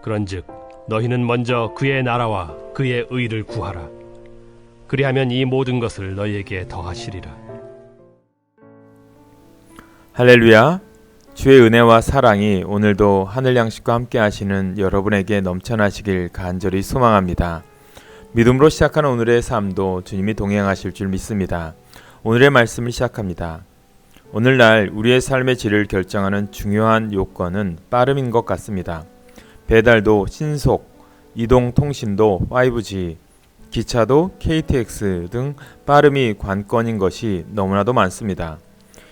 그런즉 너희는 먼저 그의 나라와 그의 의를 구하라. 그리하면 이 모든 것을 너희에게 더하시리라. 할렐루야. 주의 은혜와 사랑이 오늘도 하늘 양식과 함께 하시는 여러분에게 넘쳐나시길 간절히 소망합니다. 믿음으로 시작하는 오늘의 삶도 주님이 동행하실 줄 믿습니다. 오늘의 말씀을 시작합니다. 오늘날 우리의 삶의 질을 결정하는 중요한 요건은 빠름인 것 같습니다. 배달도 신속, 이동통신도 5G, 기차도 KTX 등 빠름이 관건인 것이 너무나도 많습니다.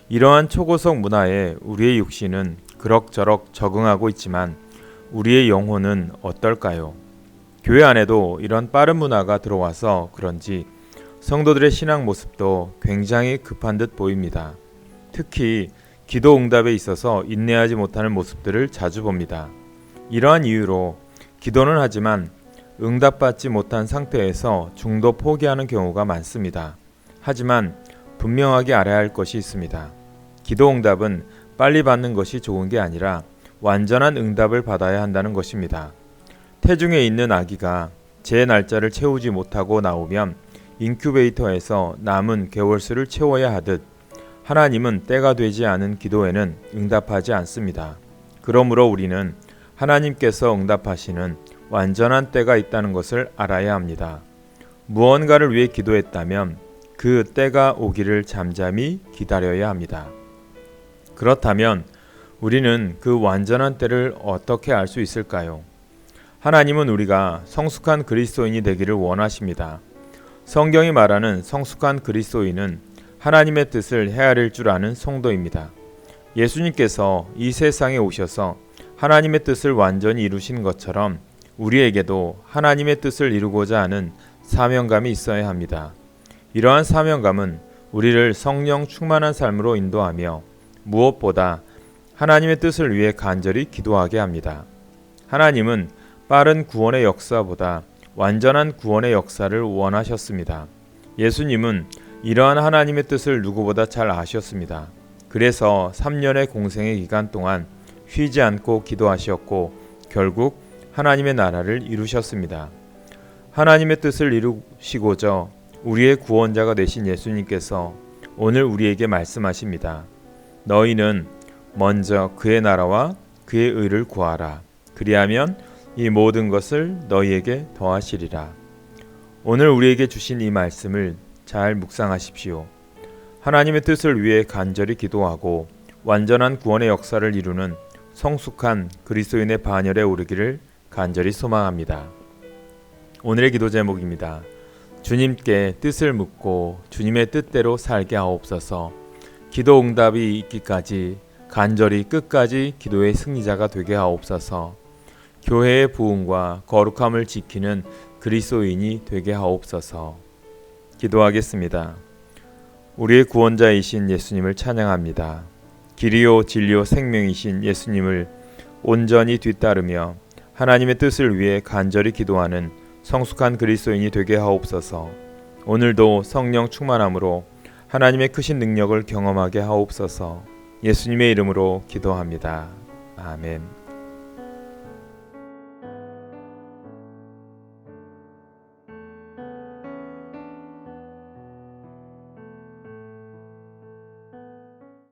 이러한 초고속 문화에 우리의 육신은 그럭저럭 적응하고 있지만 우리의 영혼은 어떨까요? 교회 안에도 이런 빠른 문화가 들어와서 그런지 성도들의 신앙 모습도 굉장히 급한 듯 보입니다. 특히 기도 응답에 있어서 인내하지 못하는 모습들을 자주 봅니다. 이러한 이유로 기도는 하지만 응답받지 못한 상태에서 중도 포기하는 경우가 많습니다. 하지만 분명하게 알아야 할 것이 있습니다. 기도 응답은 빨리 받는 것이 좋은 게 아니라 완전한 응답을 받아야 한다는 것입니다. 태중에 있는 아기가 제 날짜를 채우지 못하고 나오면 인큐베이터에서 남은 개월수를 채워야 하듯 하나님은 때가 되지 않은 기도에는 응답하지 않습니다. 그러므로 우리는 하나님께서 응답하시는 완전한 때가 있다는 것을 알아야 합니다. 무언가를 위해 기도했다면 그 때가 오기를 잠잠히 기다려야 합니다. 그렇다면 우리는 그 완전한 때를 어떻게 알 수 있을까요? 하나님은 우리가 성숙한 그리스도인이 되기를 원하십니다. 성경이 말하는 성숙한 그리스도인은 하나님의 뜻을 헤아릴 줄 아는 성도입니다. 예수님께서 이 세상에 오셔서 하나님의 뜻을 완전히 이루신 것처럼 우리에게도 하나님의 뜻을 이루고자 하는 사명감이 있어야 합니다. 이러한 사명감은 우리를 성령 충만한 삶으로 인도하며 무엇보다 하나님의 뜻을 위해 간절히 기도하게 합니다. 하나님은 빠른 구원의 역사보다 완전한 구원의 역사를 원하셨습니다. 예수님은 이러한 하나님의 뜻을 누구보다 잘 아셨습니다. 그래서 3년의 공생의 기간 동안 쉬지 않고 기도하셨고 결국 하나님의 나라를 이루셨습니다. 하나님의 뜻을 이루시고자 우리의 구원자가 되신 예수님께서 오늘 우리에게 말씀하십니다. 너희는 먼저 그의 나라와 그의 의를 구하라. 그리하면 이 모든 것을 너희에게 더하시리라. 오늘 우리에게 주신 이 말씀을 잘 묵상하십시오. 하나님의 뜻을 위해 간절히 기도하고 완전한 구원의 역사를 이루는 성숙한 그리스도인의 반열에 오르기를 간절히 소망합니다. 오늘의 기도 제목입니다. 주님께 뜻을 묻고 주님의 뜻대로 살게 하옵소서. 기도 응답이 있기까지 간절히 끝까지 기도의 승리자가 되게 하옵소서. 교회의 부흥과 거룩함을 지키는 그리스도인이 되게 하옵소서. 기도하겠습니다. 우리의 구원자이신 예수님을 찬양합니다. 길이요 진리요 생명이신 예수님을 온전히 뒤따르며 하나님의 뜻을 위해 간절히 기도하는 성숙한 그리스도인이 되게 하옵소서. 오늘도 성령 충만함으로 하나님의 크신 능력을 경험하게 하옵소서. 예수님의 이름으로 기도합니다. 아멘.